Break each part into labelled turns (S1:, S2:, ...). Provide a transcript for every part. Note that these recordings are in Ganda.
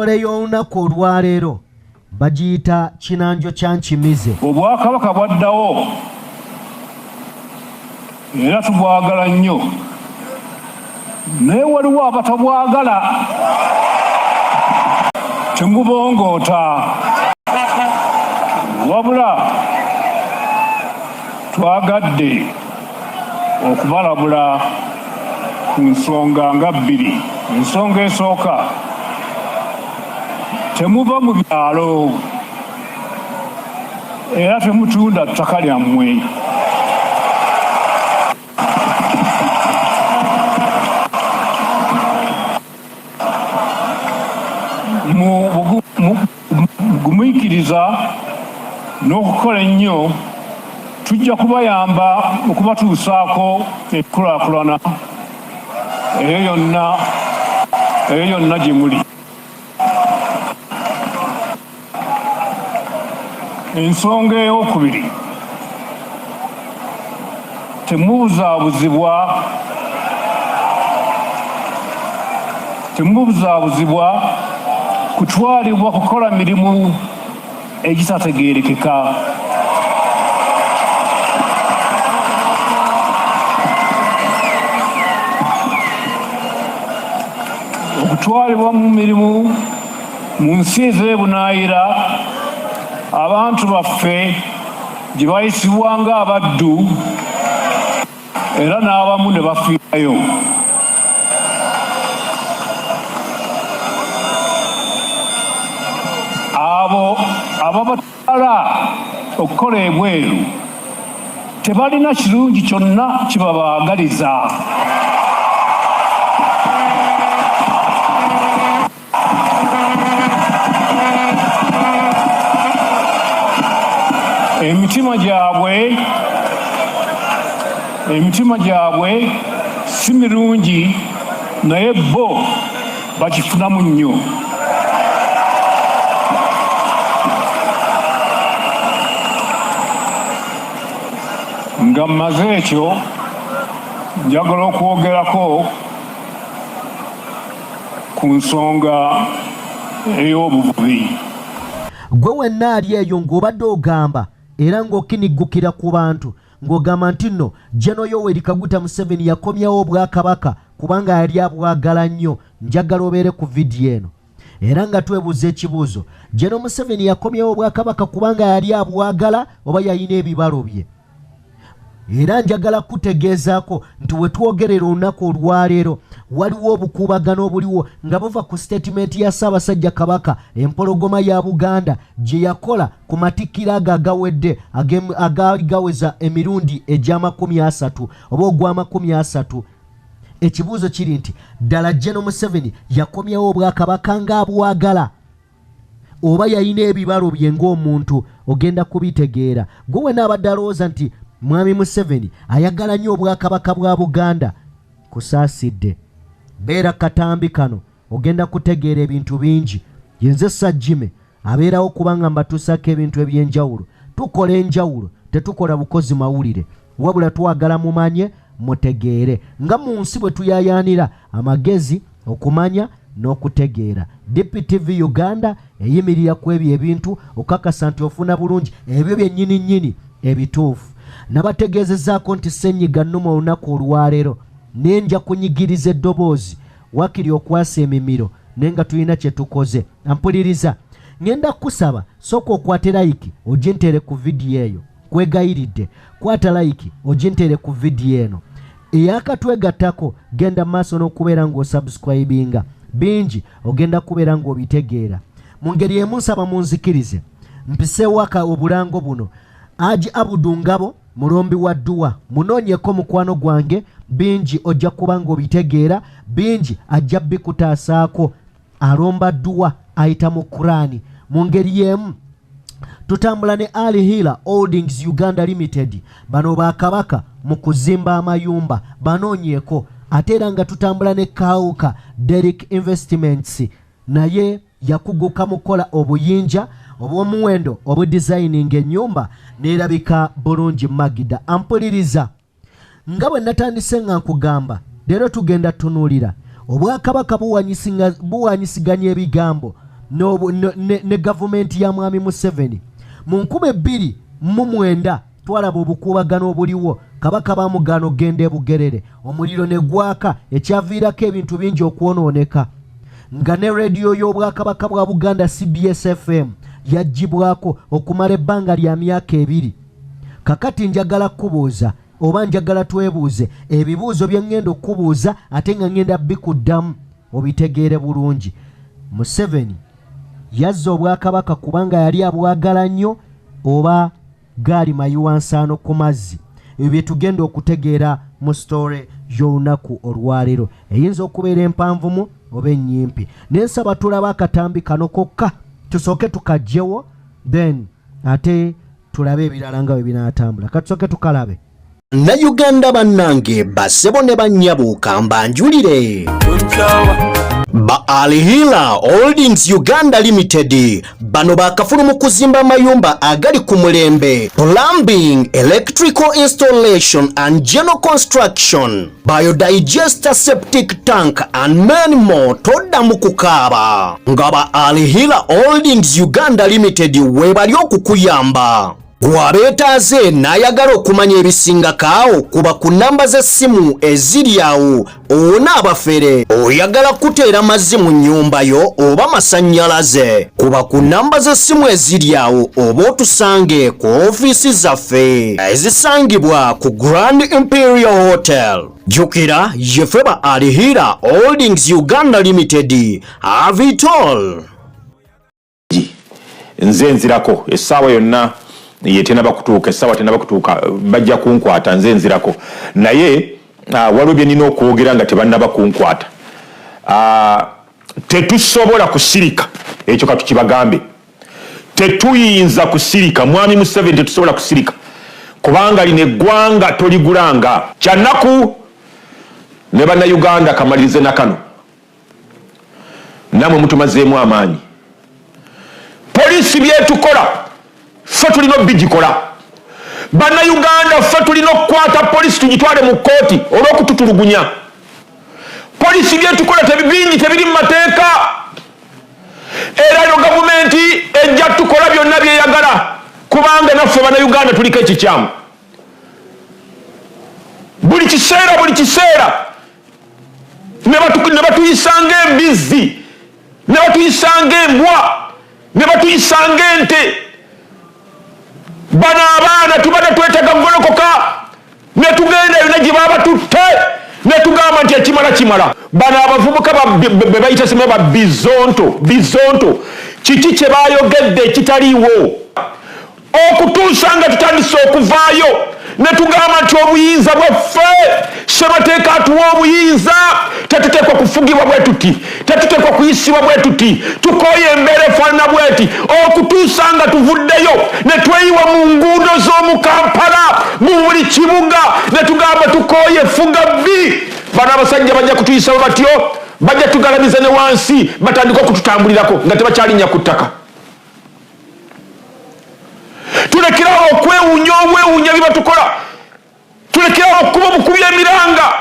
S1: Ensole y'olunaku olwaleero bagiyita kinanjo kya nkimize.
S2: Obwakabaka bwaddawo era tubwagala nnyo, naye waliwo abatabwagala. Temubongoota wabula twagadde okubalabula ku nsonga nga bbiri. Ensonga esooka, temuva mu byalo era temutunda ttaka lyammwe. Gumuyikiriza n'okukola ennyo, tujja kubayamba okubatuusaako enkulaakulana eyo yonna gye muli. Ensonga ey'okubiri, temubuzaabuzibwa kutwalibwa kukola mirimu egitategeerekeka. Okutwalibwa mu mirimu mu nsi ez'ebunaayira abantu baffe gye bayisibwa ng'abaddu era n'abamu ne bafiirayo. Abo ababatwala okukola ebweru tebalina kirungi kyonna kibabaagaliza. Emitima gyabwe si mirungi, naye bo bakifunamu nnyo. Nga mmaze ekyo, njagala okwogerako ku nsonga ey'obuvubi.
S1: Gwe wenna ali eyo ng'obadde ogamba era ng'okiniggukira ku bantu ng'ogamba nti nno General Yoweri Kaguta Museveni yakomyawo obwakabaka kubanga yali abwagala nnyo, njagala obeere ku vidiyo eno era nga twebuuza ekibuuzo, General Museveni yakomyawo obwakabaka kubanga yali abwagala oba yalina ebibalo bye? Era njagala kutegeezaako nti we twogerera olunaku olwaleero waliwo obukuubagano obuliwo nga buva ku statement ya Ssabasajja Kabaka empologoma ya Buganda gye yakola ku Matikiro ago agawedde agaali gaweza emirundi egy'amakumi 30 oba ogw'amakumi 30. Ekibuuzo kiri nti ddala General Museveni yakomyawo obwakabaka ng'abwagala oba yalina ebibalo bye ng'omuntu? Ogenda kubitegeera. Gwe wena abadde alowooza nti Mwami Museveni ayagala nnyo obwakabaka bwa Buganda, kusaasidde. Beera katambi kano, ogenda kutegeera ebintu bingi. Yenze Sajjime abeerawo kubanga mbatuusako ebintu eby'enjawulo. Tukola enjawulo, tetukola bukozi mawulire, wabula twagala mumanye mutegeere nga mu nsi bwe tuyayaanira amagezi okumanya n'okutegeera. DPTV Uganda eyimirira ku ebyo ebintu okakasa nti ofuna bulungi ebyo byennyini nnyini ebituufu. Nabategeezezaako nti ssenyiga nnuma olunaku olwaleero nenja kunyigiriza eddoboozi wakiri okwasa emimiro naye nga tulina kye tukoze. Ampuliriza, ngenda kusaba sooka okwate like ogintere ku vidiyo eyo, kwegayiridde kwata like ogintere ku vidiyo eno. Eyakatwegattako genda maaso n'okubeera ng'osubscribinga, bingi ogenda kubeera ng'obitegeera. Mu ngeri emu nsaba munzikirize mpiseewo obulango buno. Aji Abudu Ngabo mulombi wa dduwa munoonyeko mukwano gwange, bingi ojja kuba ng'obitegeera, bingi ajja bikutaasaako. Alomba dduwa ayita mu Kurani. Mu ngeri y'emu tutambula ne Aliwa Holdings Uganda Limited, bano bakabaka mu kuzimba amayumba banoonyeko. Ate era nga tutambula ne Kauka Derrick Investments, naye yakuguka mukola obuyinja obw'omuwendo obudesigning ennyumba neerabika bulungi Magida. Ampuliriza, nga bwe natandise nga nkugamba, leero tugenda tunuulira obwakabaka buwanyisiganya ebigambo ne gavumenti ya mwami Museveni. Mu 2009 twalaba obukuubagano obuliwo, Kabaka bamugana ogenda e Bugerere, omuliro ne gwaka ekyaviirako ebintu bingi okwonooneka, nga ne rediyo y'Obwakabaka bwa Buganda CBS FM yagibwako okumala ebbanga lya myaka 2. Kakati njagala kubuuza oba njagala twebuuze ebibuuzo bye ngenda okubuuza ate nga ngenda bikuddamu obitegeere bulungi. Museveni yazza Obwakabaka kubanga yali abwagala nnyo oba gaali mayiwansaano ku mazzi? Ebyo bye tugenda okutegeera mu story y'olunaku olwaleero, eyinza okubeera empanvumu oba ennyimpi. Nensaba tulaba akatambi kano kokka tusooke tukajjewo, then ate tulabe ebirala nga bwe binaatambula. Katusooke tukalabe.
S3: Uganda bannange basebo ne bannyabuuka mbanjulire. Ba Aliwa Holdings Uganda Limited bano bakafulu mu kuzimba mayumba agali ku mulembe, plumbing, electrical installation and general construction, biodigester septic tank and many more. Todda mu kukaaba nga ba Aliwa Holdings Uganda Limited webali okukuyamba. Gwabeetaaze n'ayagala okumanya ebisingakaawo kuba ku namba z'essimu eziri awo. Onaabafere oyagala kuteera mazzi mu nnyumba yo oba masannyalaze, kuba ku namba z'essimu eziri awo oba otusange ku ofiisi zaffe ezisangibwa ku Grand Imperial Hotel. Jjukira yeffe ba Aliwa Holdings Uganda Limited. Have it all.
S4: Nze nzirako essaawa yonna yetenaba kutuuka, essaawa tenaba kutuuka, bajja kunkwata, nze nzirako. Naye waliwo bye nina okwogera nga tebannaba kunkwata. Tetusobola kusirika, ekyo katukibagambe. Tetuyinza kusirika, mwami Museveni tetusobola kusirika, kubanga lino eggwanga toligulanga. Kyannaku ne bannayuganda kamalirize na kano, namwe mutumazeemu amaanyi. Polisi byetukola ffe tulina obigikola. Bannayuganda ffe tulina okukwata polisi tugitwale mu kkooti olw'okututulugunya. Polisi byetukola bingi tebiri mu mateeka, era yo gavumenti ejja tukola byonna byeyagala, kubanga naffe bannayuganda tuliko ekikyamu. Buli kiseera ne batuyisanga embizzi, ne batuyisanga embwa, ne batuyisanga ente. Bano abaana tubadde twetaaga golokoka ne tugenda yonna gye baba tutte ne tugamba nti ekimala. Bano abavubuka be bayita sime ba bizonto, kiki kye baayogedde ekitaliiwo okutuusa nga tutandise okuvaayo ne tugamba nti obuyinza bwaffe, ssemateeka atuwa obuyinza, tetuteekwa kufugibwa bwe tuti, tetuteekwa kuyisibwa bwe tuti, tukooye embeera efaanana bweti okutuusa nga tuvuddeyo ne tweyiwa mu nguudo z'omu Kampala, mu buli kibuga ne tugamba tukooye fuga bbi. Bano abasajja bajja kutuyisaba batyo, bajja tugalamiza ne wansi, batandika okututambulirako nga tebakyalinnya ku ttaka. Tulekerawo okwewuunya bye batukola, tulekerawo okuba obukubi emiranga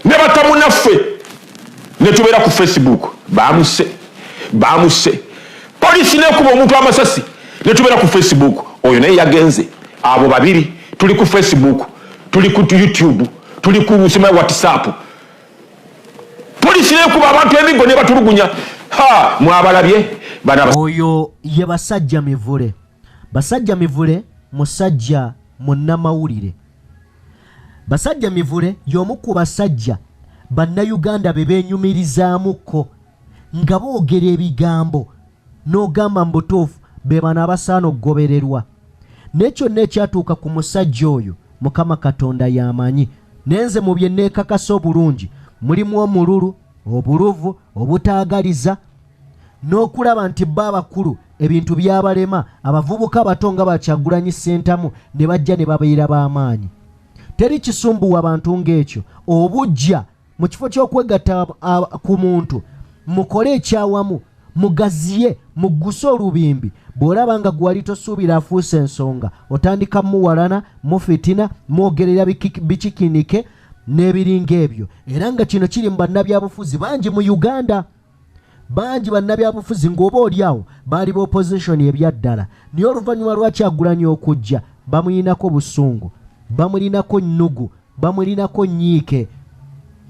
S4: ne batamu naffe ne tubeera ku Facebook. Baamuse polisi nekuba omuntu amasasi ne tubeera ku Facebook. Oyo naye yagenze. Abo babiri tuli ku Facebook, tuli ku YouTube, tuli ku WhatsApp. Polisi nekuba abantu emigo ne batulugunya. Mwabalabye
S1: oyo ye Basajja Mivule. Basajja Mivule musajja munnamawulire. Basajja Mivule y'omu ku basajja bannayuganda be beenyumirizaamuko nga boogera ebigambo n'ogamba mu butuufu be bano abasaana okugobererwa. N'ekyo n'ekyatuuka ku musajja oyo Mukama Katonda y'amanyi. Nenze mu bye neekakasa obulungi mulimu omululu, obuluvu, obutaagaliza, n'okulaba nti baabakulu ebintu byabalema, abavubuka bato nga Bakyagulanyi Ssentamu ne bajja ne babeera b'amaanyi. Teri kisumbuwa abantu ng'ekyo. Obujja mu kifo ky'okwegatta ku muntu, mukole ekyawamu, mugaziye, mugguse olubimbi. Bw'olaba nga gwali tosuubira afuuse ensonga, otandika muwalana, mufitina, mwogerera bikikinike n'ebiringa ebyo. Era nga kino kiri mu bannabyabufuzi bangi mu Uganda. bangi bannabyabufuzi ng'oba oli awo baali ba opposition ebyaddala naye oluvannyuma lwa Kyagulanyi okujja bamulinako busungu, bamulinako nnugu, bamulinako nyiike,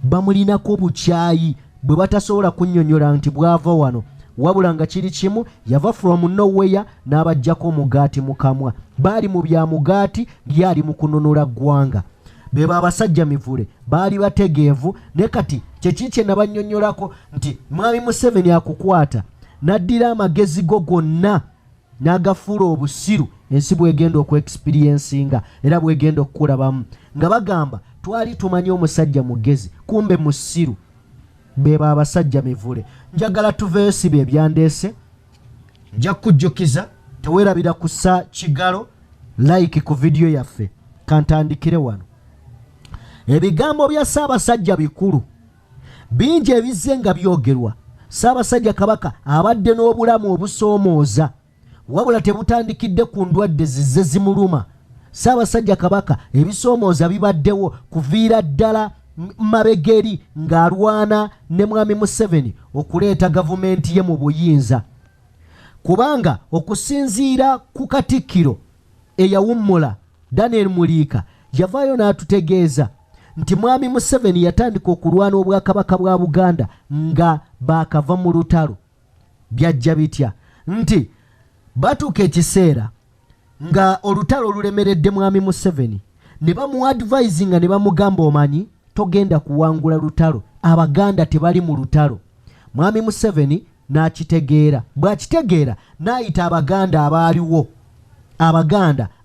S1: bamulinako bukyayi bwe batasobola kunnyonnyola nti bwava wano wabula nga kiri kimu yava from nowhere n'abajjako omugaati mu kamwa. Baali mu bya mugaati lyali mu kununula ggwanga. Beba abasajja mivule baali bategeevu ne kati kyekikye nabannyonnyolako nti Mwami Museveni akukwata n'addira amagezi go gonna n'agafuula obusiru ensi bwegenda okuexperiencinga era bwegenda okukulabamu nga bagamba twali tumanyi omusajja mugezi kumbe musiru. Beba abasajja mivule njagala tuveyo sibe ebyandeese nja kujjukiza teweerabira kussa kigalo like ku video yaffe kantandikire wano. Ebigambo bya Ssabasajja bikulu bingi ebizze nga byogerwa. Ssabasajja Kabaka abadde n'obulamu obusoomooza wabula tebutandikidde ku ndwadde zizze zimuluma. Ssabasajja Kabaka ebisoomooza bibaddewo kuviira ddala mabegeri ng'alwana ne Mwami Museveni okuleeta gavumenti ye mu buyinza, kubanga okusinziira ku Katikiro eyawummula Daniel Muliika yavaayo n'atutegeeza nti Mwami Museveni yatandika okulwana obwakabaka bwa Buganda nga baakava mu lutalo. Byajja bitya nti batuuka ekiseera nga olutalo olulemeredde Mwami Museveni ne bamuadvisinga ne bamugamba omanyi togenda kuwangula lutalo, Abaganda tebali mu lutalo. Mwami Museveni n'akitegeera, bw'akitegeera n'ayita Abaganda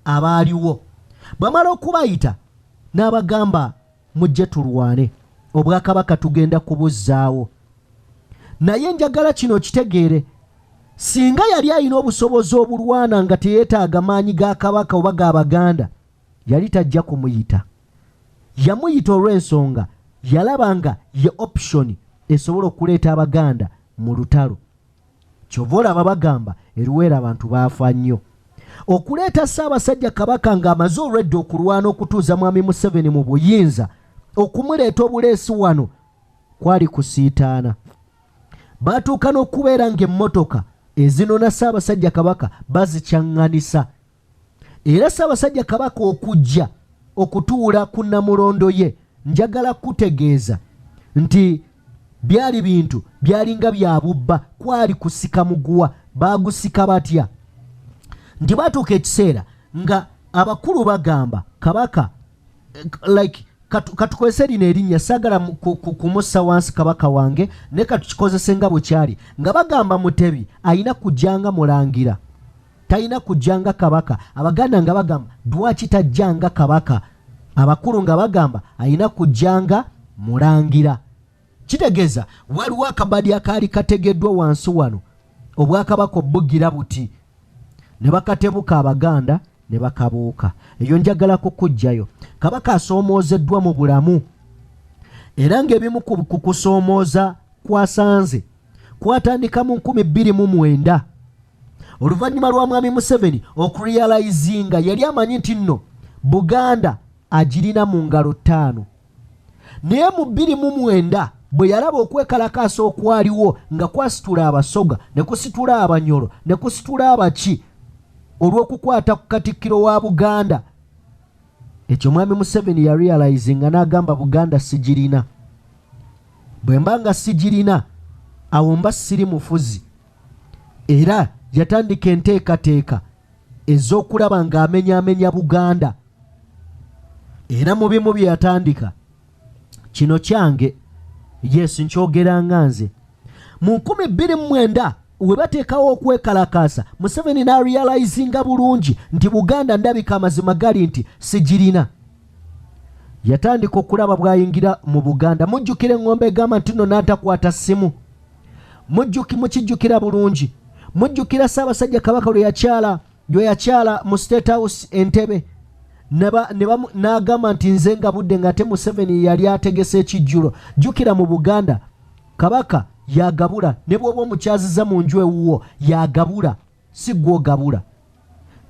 S1: abaaliwo. Bamala okubayita n'abagamba mujje tulwane, obwakabaka tugenda kubuzzaawo. Naye njagala kino kitegeere, singa yali alina obusobozi obulwana nga teyeetaaga maanyi ga kabaka oba ga Baganda yali tajja kumuyita. Yamuyita olw'ensonga yalaba nga ye option esobola okuleeta Abaganda mu lutalo. Kyova olaba bagamba eruweera abantu baafa nnyo. Okuleeta Ssabasajja Kabaka ng'amaze olwedde okulwana okutuuza Mwami Museveni mu buyinza, okumuleeta obuleesi wano kwali kusiitaana. Baatuuka n'okubeera ng'emmotoka ezinona Ssabasajja Kabaka bazikyaŋŋanisa. Era Ssabasajja Kabaka okujja okutuula ku Namulondo ye, njagala kutegeeza nti byali bintu byalinga bya bubba, kwali kusika muguwa. Baagusika batya? Nti batuuka ekiseera nga abakulu bagamba Kabaka like katukozese lino erinnya saagala kumussa wansi Kabaka wange ne katukikozese nga bwe kyali, nga bagamba Mutebi ayina kujjanga mulangira, talina kujjanga Kabaka. Abaganda nga bagamba dwaki tajjanga Kabaka, abakulu nga bagamba ayina kujjanga mulangira. Kitegeeza waliwo akabadi akaali kategeddwa wansi wano, obwakabaka obbugira buti ne bakatebuka Abaganda ne bakabuuka. Eyo njagala kukujjayo. Kabaka asoomoozeddwa mu bulamu era ng'ebimu ku kusoomooza kwasanze kwatandika mu 2009 oluvannyuma lwa Mwami Museveni okurealizinga yali amanyi nti nno Buganda agirina mu ngalo 5. Naye mu 2009 bwe yalaba okwekalakaasa okwaliwo nga kwasitula Abasoga ne kusitula Abanyoro ne kusitula Abaki olw'okukwata ku Katikiro wa Buganda, ekyo Mwami Museveni ya realizinga n'agamba Buganda sigirina. Bwe mbanga sigirina awo mba siri mufuzi. Era yatandika enteekateeka ez'okulaba ng'amenyaamenya Buganda. Era mu bimu bye yatandika kino kyange, yes nkyogera nga nze, mu 2009 we bateekawo okwekalakaasa Museveni n'arealizinga bulungi nti Buganda ndabika amazima gali nti sigirina. Yatandika okulaba bw'ayingira mu Buganda. Mujjukire engombe egamba nti nno n'atakwata ssimu. Mukijjukira bulungi. Mujjukira Ssabasajja Kabaka lwe yakyala mu State House Entebbe n'agamba nti nze nga budde ng'ate Museveni yali ategese ekijjulo. Jjukira mu Buganda Kabaka yagabula, ne bw'oba omukyaziza mu nju ewuwo yagabula, si gw'ogabula.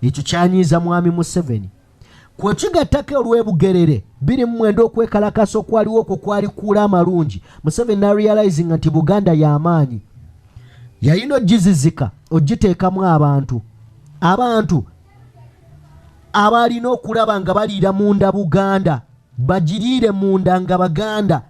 S1: Ekyo kyanyiiza Mwami Museveni. Kwe kigattako olw'ebugerere 2009 okwekalakaasa okwaliwo okwo kwali kuula amalungi. Museveni n'arealizinga nti Buganda y'amaanyi. yayino gizizika ogiteekamu abantu abalina okulaba nga baliira munda Buganda bagiriire munda nga Baganda.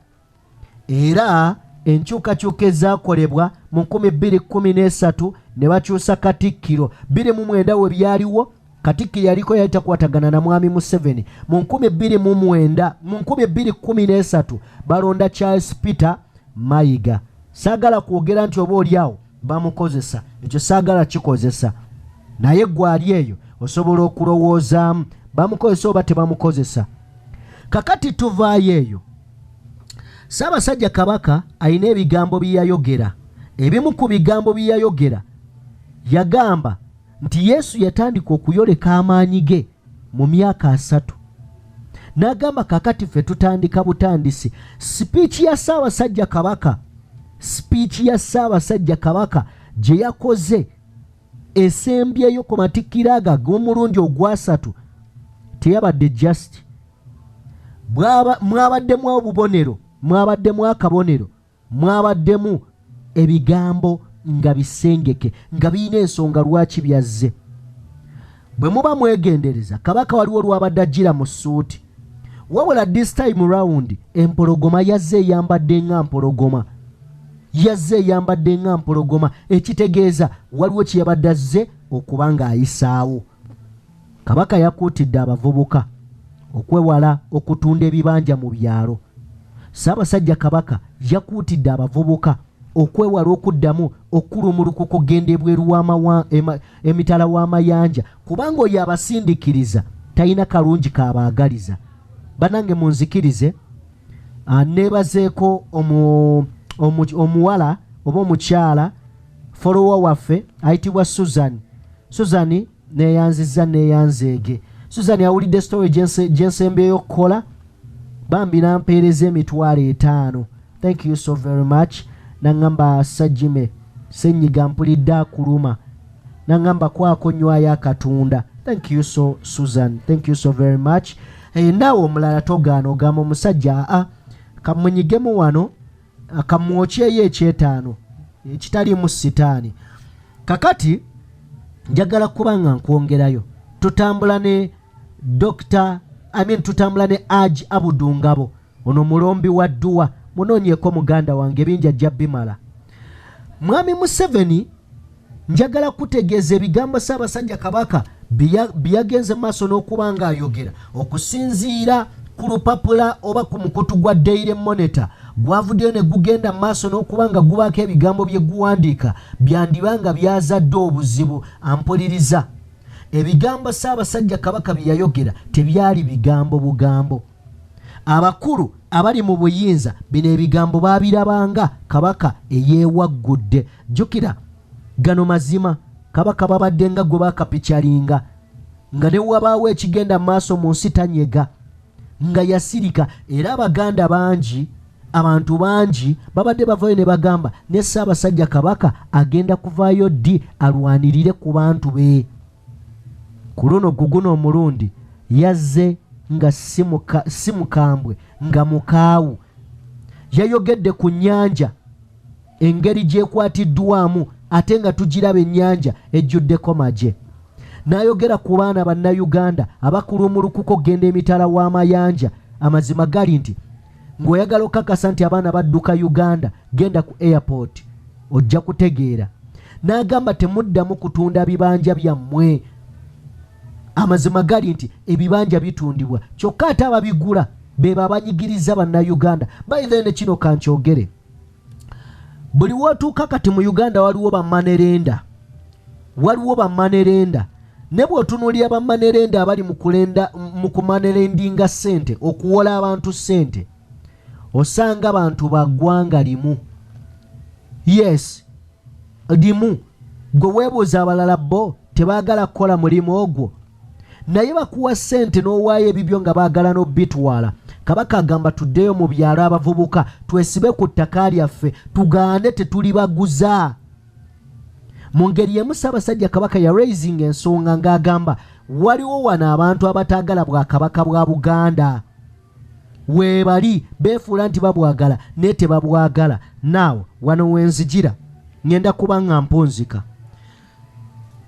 S1: Era enkyukakyuka ezaakolebwa mu 2013 ne bakyusa Katikiro 2009 we byaliwo Katikiro yaliko yayitakwatagana na mwami Museveni. Mu 2013 balonda Charles Peter Mayiga. Saagala kwogera nti oba oliawo bamukozesa, ekyo saagala kikozesa, naye gwali eyo osobola okulowoozaamu bamukozesa oba tebamukozesa. Kakati tuvaayo eyo. Ssabasajja Kabaka alina ebigambo bye yayogera. Ebimu ku bigambo bye yayogera yagamba nti Yesu yatandika okuyoleka amaanyi ge mu myaka 3. N'agamba kakati ffe tutandika butandisi. Speech ya Ssabasajja Kabaka gye yakoze esembyeyo ku Matikiro aga g'omulundi ogwa-3 teyabadde just. Mwabaddemu obubonero, mwabaddemu akabonero, mwabaddemu ebigambo nga bisengeke nga birina ensonga lwaki byazze. Bwe muba mwegendereza Kabaka waliwo lwabadde ajjira mu ssuuti, wabula this time round empologoma yazze eyambadde nga mpologoma, ekitegeeza waliwo kye yabadde azze okuba ng'ayisaawo. Kabaka yakuutidde abavubuka okwewala okutunda ebibanja mu byalo. Ssabasajja Kabaka yakuutidde abavubuka okwewala okuddamu okulumulukuka kugenda ebweru emitala w'amayanja, kubanga oyo abasindikiriza talina kalungi kaabaagaliza. Banange munzikirize, neebazeeko omuwala oba omukyala folowa waffe ayitibwa Susan neyanzeege. Susan awulidde story gyensembeyo okukola, bambi nampeereza $5,000. Thank you so very much. Nangamba Sajime senyiga mpulidde akuluma, nangamba kwako nywayo akatunda. Thank you so Susan, thank you so very much. Naawe omulala togaana ogamba omusajja kamunyigemu wano kamwokyeyo $5 ekitaliimu sitaani. Kakati njagala kuba nga nkwongerayo, tutambula ne tutambula ne Haji Abudu Ngabo, ono mulombi wa dduwa, munoonyeko muganda wange bingi ajja bimala. Mwami Museveni njagala kutegeeza ebigambo Ssabasajja Kabaka byagenze maaso n'okuba nga ayogera okusinziira ku lupapula oba ku mukutu gwa Daily Monitor gwavuddeyo ne gugenda maaso n'okuba nga gubaako ebigambo bye guwandiika byandibanga byazadde obuzibu. Ampuliriza, ebigambo Ssabasajja Kabaka bye yayogera tebyali bigambo bugambo. Abakulu abali mu buyinza bino ebigambo baabirabanga Kabaka eyeewaggudde. Jjukira gano mazima, Kabaka babadde nga gwe baakapikyalinga nga ne wabaawo ekigenda maaso mu nsi tanyega, nga yasirika. Era Abaganda bangi, abantu bangi babadde bavayo ne bagamba ne Ssabasajja Kabaka agenda kuvaayo ddi alwanirire ku bantu be. Ku luno guguno omulundi yazze nga si mukambwe nga mukaawu. Yayogedde ku nnyanja engeri gyekwatiddwamu ate nga tugiraba ennyanja ejjuddeko magye. N'ayogera ku baana bannayuganda abakulumulukuka okgenda emitala w'amayanja. Amazima gali nti ng'oyagala okakasa nti abaana badduka Uganda, genda ku airport ojja kutegeera. N'agamba temuddamu kutunda bibanja byammwe. Amazima gali nti ebibanja bitundibwa kyokka ate ababigula be babanyigiriza bannayuganda. By the way, kino kankyogere, buli wootuuka kati mu Uganda waliwo bamanerenda. Ne bw'otunuulira bamanerenda abali mu kumanerendinga ssente, okuwola abantu ssente, osanga abantu baggwanga limu. Yes, limu. Gwe weebuuza abalala bo tebaagala kukola mulimu ogwo, naye bakuwa ssente n'owaayo ebibyo nga baagala n'obbitwala. Kabaka agamba tuddeyo mu byalo abavubuka twesibe ku ttaka lyaffe tugaane tetulibaguza. Mu ngeri y'emu Ssabasajja Kabaka ya raising ensonga ng'agamba waliwo wano abantu abataagala Bwakabaka bwa Buganda. Weebali beefuula nti babwagala naye tebabwagala. Naawe wano wenzijira ngenda kubanga mponzika.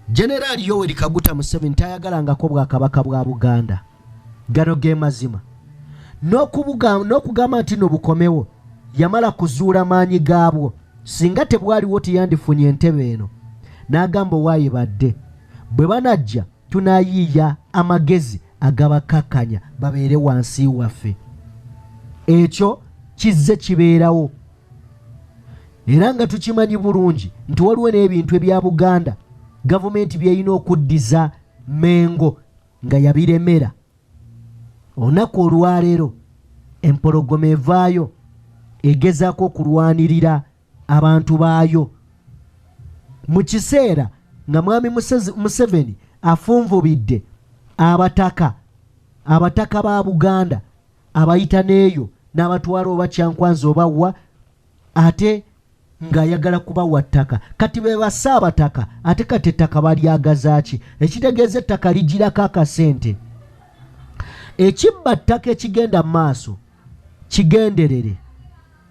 S1: General Yoweri Kaguta Museveni tayagalangako Bwakabaka bwa Buganda. Gano ge mazima. N'okugamba nti no bukomewo yamala kuzuula maanyi gaabwo singa tebwaliwo tiyandifunye entebe eno. N'agamba waayibadde bwe banajja tunayiiya amagezi agabakakkanya babeere wansi waffe. Ekyo kizze kibeerawo. Era nga tukimanyi bulungi nti waliwo n'ebintu ebya Buganda gavumenti byeyina okuddiza Mengo nga yabiremera. Olunaku olwaleero empologoma evaayo egezaako okulwanirira abantu baayo. Mu kiseera nga mwami Museveni afunvubidde abataka ba Buganda abayita n'eyo n'abatwala oba Kyankwanzi oba wa ate ng'ayagala kubawa ttaka. Kati be basaabataka ate kati ettaka balyagazaaki. Ekitegeeza ettaka ligirako akasente. Ekibba ttaka ekigenda mu maaso kigenderere.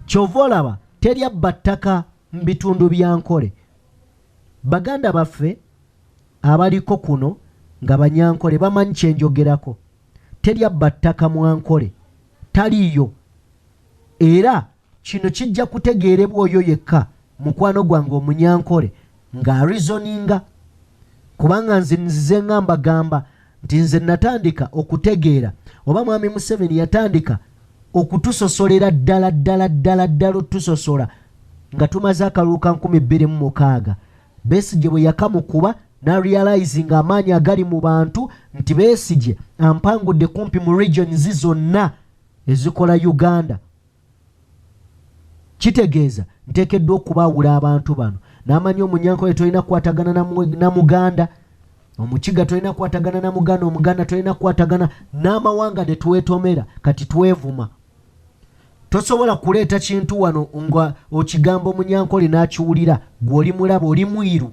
S1: Kyova olaba teryabba ttaka mu bitundu bya Nkole. Baganda baffe abaliko kuno nga Banyankole bamanyi kye njogerako. Teryabba ttaka mu Nkole. Taliyo. Era kino kijja kutegeerebwa oyo yekka mukwano gwange Omunyankole ng'arizoninga. Kubanga nzize ngamba gamba nti nze natandika okutegeera oba mwami Museveni yatandika okutusosolera ddala otusosola nga tumaze akalulu ka 2006. Besigye bwe yakamukuba n'arealizing amaanyi agali mu bantu nti Besigye ampangudde kumpi mu regions zonna ezikola Uganda. Kitegeeza nteekeddwa okubaawula abantu bano. N'amanyi Omunyankole tolina kukwatagana na Muganda, Omukiga tolina kukwatagana na Muganda, Omuganda tolina kukwatagana n'amawanga ne twetomera kati twevuma. Tosobola kuleeta kintu wano nga okigamba Omunyankole n'akiwulira gw'oli mulaba oli mwiru.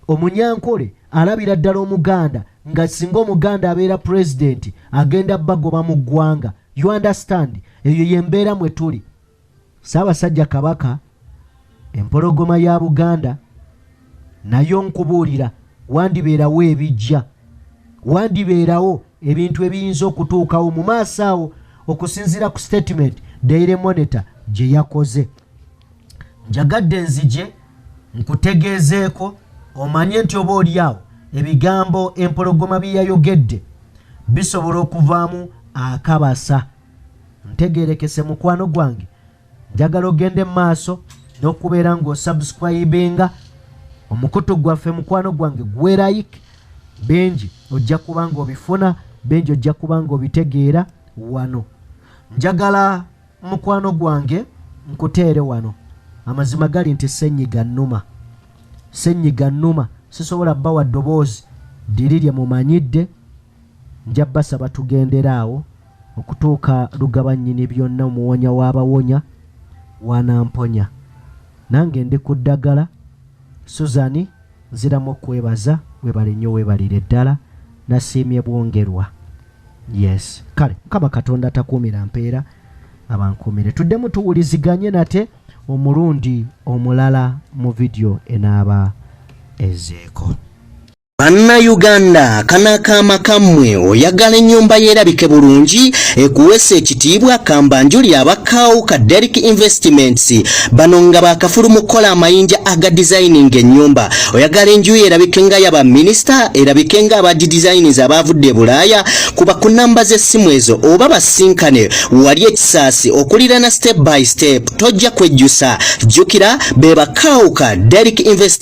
S1: Omunyankole alabira ddala Omuganda nga singa Omuganda abeera president agenda bagoba mu ggwanga. You understand? Eyo yembeera mwe tuli. Ssabasajja Kabaka empologoma ya Buganda nayo nkubuulira wandibeerawo ebijja. Wandibeerawo ebintu ebiyinza okutuukawo mu maaso awo okusinziira ku statement Daily Monitor gye yakoze. Njagadde nzije nkutegeezeeko omanye nti oba oliawo ebigambo empologoma bye yayogedde bisobola okuvaamu akabasa. Ntegeerekese mukwano gwange. Njagala ogende maaso n'okubeera ng'osubscribinga omukutu gwaffe mukwano gwange gwe like. Benji ojja kuba ng'obifuna, benji ojja kuba ng'obitegeera wano. Njagala mukwano gwange nkuteere wano. Amazima gali nti ssenyiga nnuma sisobola bbawa ddoboozi dirirye mumanyidde. Nja basaba tugenderaawo okutuuka lugabannyini byonna omuwonya w'abawonya wanamponya. Nange ndi ku ddagala. Suzani nziramu okwebaza webale nnyo webalire ddala nasiimye bwongerwa. Yes. Kale Mukama Katonda takuumira mpeera abankuumire. Tuddemu tuwuliziganye nate omulundi omulala mu video enaaba ezeeko.
S3: Bannayuganda kanakaama kammwe oyagala ennyumba yerabike bulungi ekuwesa ekitiibwa kambanjuli abakaawo ka Derrick Investments bano nga bakafulu mu kukola amayinja aga designing ennyumba. Oyagala enju yerabike nga yaba minisita erabike nga abagi designers abavudde Bulaaya kuba ku namba z'essimu ezo oba basinkane wali ekisaasi okulira na step by step tojja kwejjusa. Jjukira be bakaawo ka Derrick Investments.